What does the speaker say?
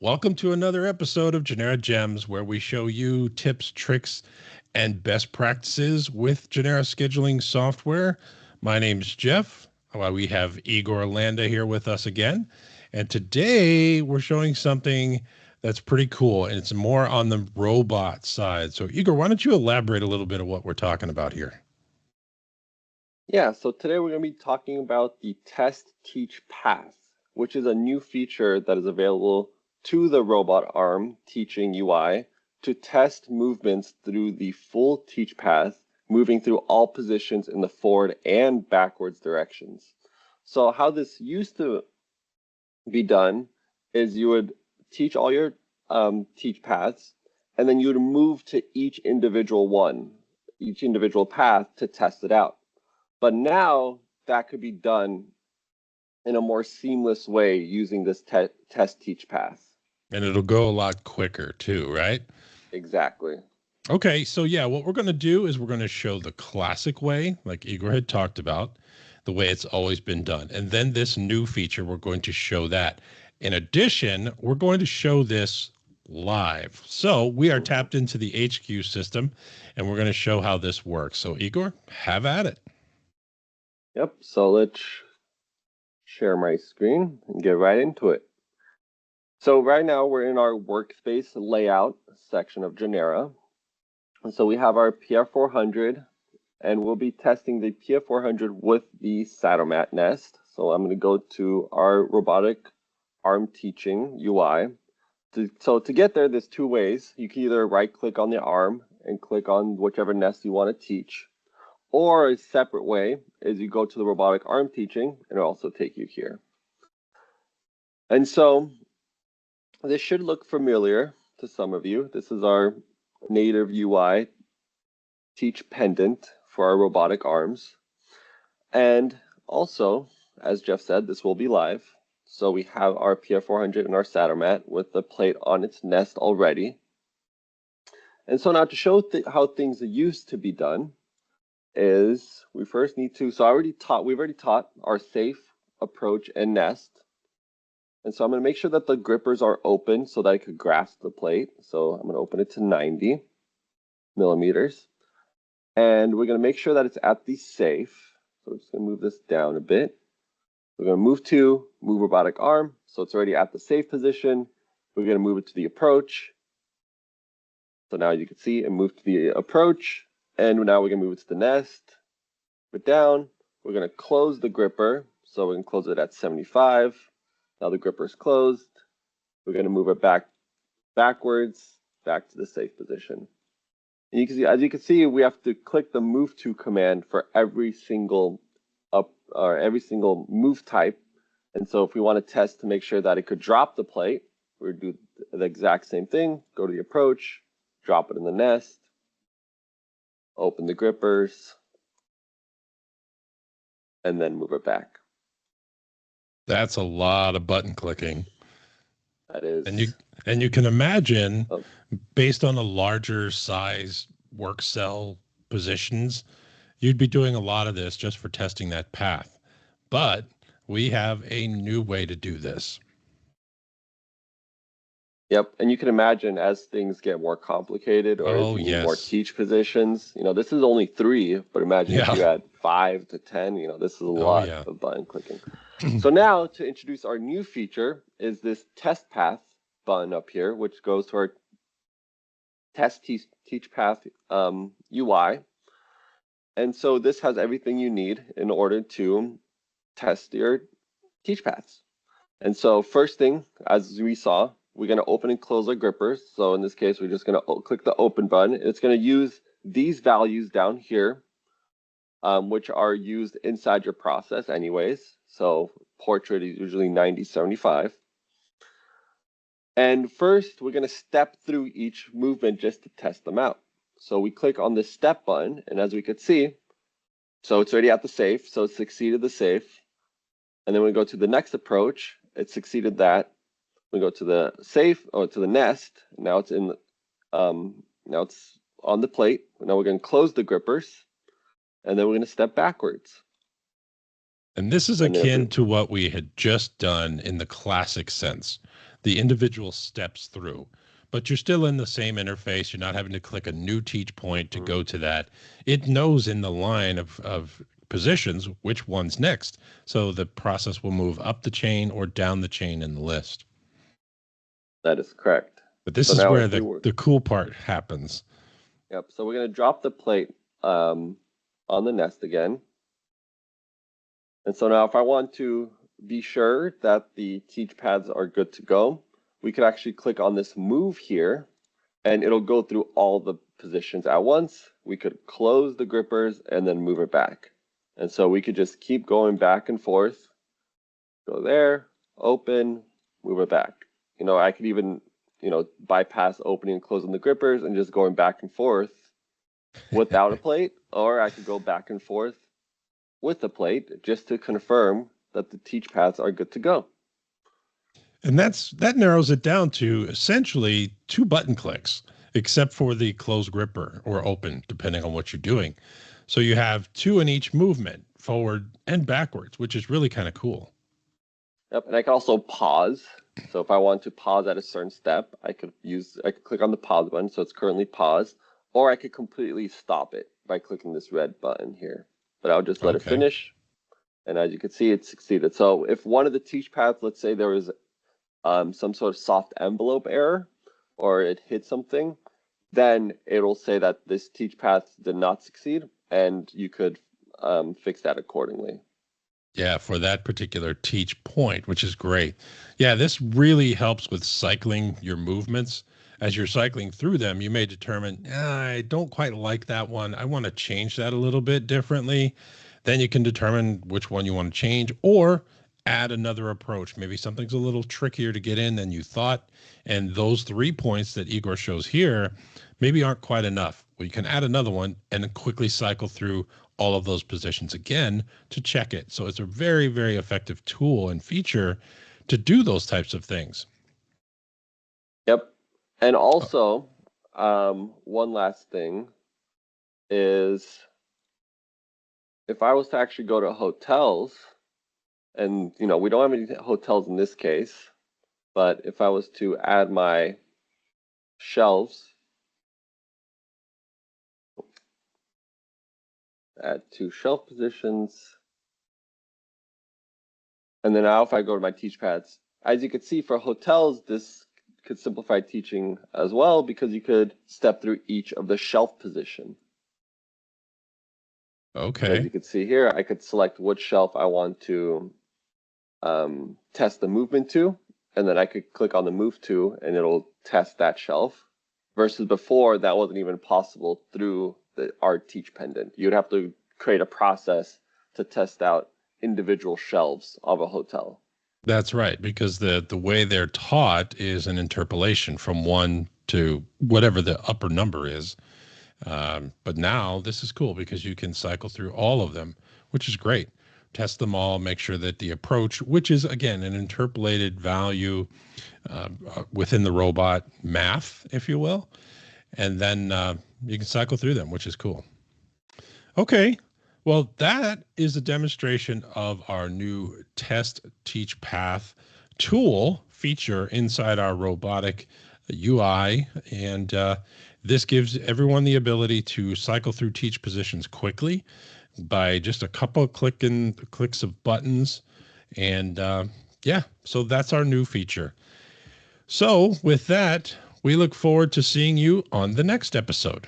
Welcome to another episode of Genera Gems, where we show you tips, tricks, and best practices with Genera scheduling software. My name's Jeff. We have Igor Landa here with us again. And today we're showing something that's pretty cool, and it's more on the robot side. So Igor, why don't you elaborate a little bit of what we're talking about here? Yeah, so today we're going to be talking about the test teach path, which is a new feature that is available to the robot arm teaching UI to test movements through the full teach path, moving through all positions in the forward and backwards directions. So how this used to be done is you would teach all your teach paths, and then you would move to each individual path to test it out. But now that could be done in a more seamless way using this test teach path. And it'll go a lot quicker too, right? Exactly. Okay, so yeah, what we're going to do is we're going to show the classic way, like Igor had talked about, the way it's always been done. And then this new feature, we're going to show that. In addition, we're going to show this live. So we are tapped into the HQ system, and we're going to show how this works. So Igor, have at it. Yep, so let's share my screen and get right into it. So right now we're in our workspace layout section of Genera. And so we have our PF400, and we'll be testing the PF400 with the Saddlemat nest. So I'm going to go to our robotic arm teaching UI. So to get there, there's two ways. You can either right-click on the arm and click on whichever nest you want to teach, or a separate way is you go to the robotic arm teaching, and it'll also take you here. And so this should look familiar to some of you. This is our native UI teach pendant for our robotic arms. And also, as Jeff said, this will be live. So we have our PF400 and our Saddlemat with the plate on its nest already. And so now to show how things used to be done is we first need to, we've already taught our safe, approach, and nest. And so I'm going to make sure that the grippers are open so that I could grasp the plate. So I'm going to open it to 90 millimeters. And we're going to make sure that it's at the safe. So we're just going to move this down a bit. We're going to move robotic arm. So it's already at the safe position. We're going to move it to the approach. So now you can see it moved to the approach. And now we're going to move it to the nest. Put it down. We're going to close the gripper. So we're going to close it at 75. Now the gripper is closed. We're going to move it backwards, back to the safe position. And you can see, as you can see, we have to click the move to command for every single move type. And so if we want to test to make sure that it could drop the plate, we would do the exact same thing. Go to the approach, drop it in the nest, open the grippers, and then move it back. That's a lot of button clicking. That is. And you can imagine, based on a larger size work cell positions, you'd be doing a lot of this just for testing that path. But we have a new way to do this. Yep, and you can imagine as things get more complicated, or if you need more teach positions, this is only 3, but imagine if you had 5 to 10, this is a lot of button clicking. So now to introduce our new feature is this test path button up here, which goes to our test teach path UI. And so this has everything you need in order to test your teach paths. And so first thing, as we saw, we're going to open and close our grippers. So in this case, we're just going to click the open button. It's going to use these values down here, which are used inside your process anyways. So portrait is usually 90-75. And first, we're going to step through each movement just to test them out. So we click on the step button, and as we could see, so it's already at the safe, so it succeeded the safe. And then we go to the next approach, it succeeded that. We go to the safe, or to the nest. Now it's now it's on the plate. Now we're going to close the grippers, and then we're going to step backwards. And this is akin to what we had just done in the classic sense. the individual steps through. But you're still in the same interface. You're not having to click a new teach point to go to that. It knows in the line of positions which one's next. So the process will move up the chain or down the chain in the list. That is correct. But this is where the cool part happens. Yep. So we're going to drop the plate on the nest again. And so now if I want to be sure that the teach paths are good to go, we could actually click on this move here, and it'll go through all the positions at once. We could close the grippers and then move it back. And so we could just keep going back and forth. Go there, open, move it back. I could even, bypass opening and closing the grippers and just going back and forth without a plate, or I could go back and forth with the plate just to confirm that the teach paths are good to go. And that narrows it down to essentially 2 button clicks, except for the close gripper or open, depending on what you're doing. So you have 2 in each movement, forward and backwards, which is really kind of cool. Yep, and I can also pause. So if I want to pause at a certain step, I could click on the pause button, so it's currently paused, or I could completely stop it by clicking this red button here. But I'll just let it finish. And as you can see, it succeeded. So if one of the teach paths, let's say there was some sort of soft envelope error, or it hit something, then it'll say that this teach path did not succeed, and you could fix that accordingly. Yeah, for that particular teach point, which is great. Yeah, this really helps with cycling your movements. As you're cycling through them, you may determine, I don't quite like that one. I want to change that a little bit differently. Then you can determine which one you want to change or add another approach. Maybe something's a little trickier to get in than you thought. And those 3 points that Igor shows here maybe aren't quite enough. Well, you can add another one and then quickly cycle through all of those positions again to check it. So it's a very, very effective tool and feature to do those types of things. Yep. And also, one last thing is if I was to actually go to hotels, and we don't have any hotels in this case, but if I was to add my shelves, add 2 shelf positions, and then now if I go to my teach paths, as you can see for hotels, this could simplify teaching as well, because you could step through each of the shelf position. Okay. So as you can see here, I could select which shelf I want to test the movement to, and then I could click on the move to, and it'll test that shelf. Versus before, that wasn't even possible through our teach pendant. You'd have to create a process to test out individual shelves of a hotel. That's right, because the way they're taught is an interpolation from 1 to whatever the upper number is. But now this is cool because you can cycle through all of them, which is great. Test them all, make sure that the approach, which is, again, an interpolated value within the robot math, if you will, and then you can cycle through them, which is cool. Okay. Well, that is a demonstration of our new test teach path tool feature inside our robotic UI. And this gives everyone the ability to cycle through teach positions quickly by just a couple clicks of buttons. And yeah, so that's our new feature. So with that, we look forward to seeing you on the next episode.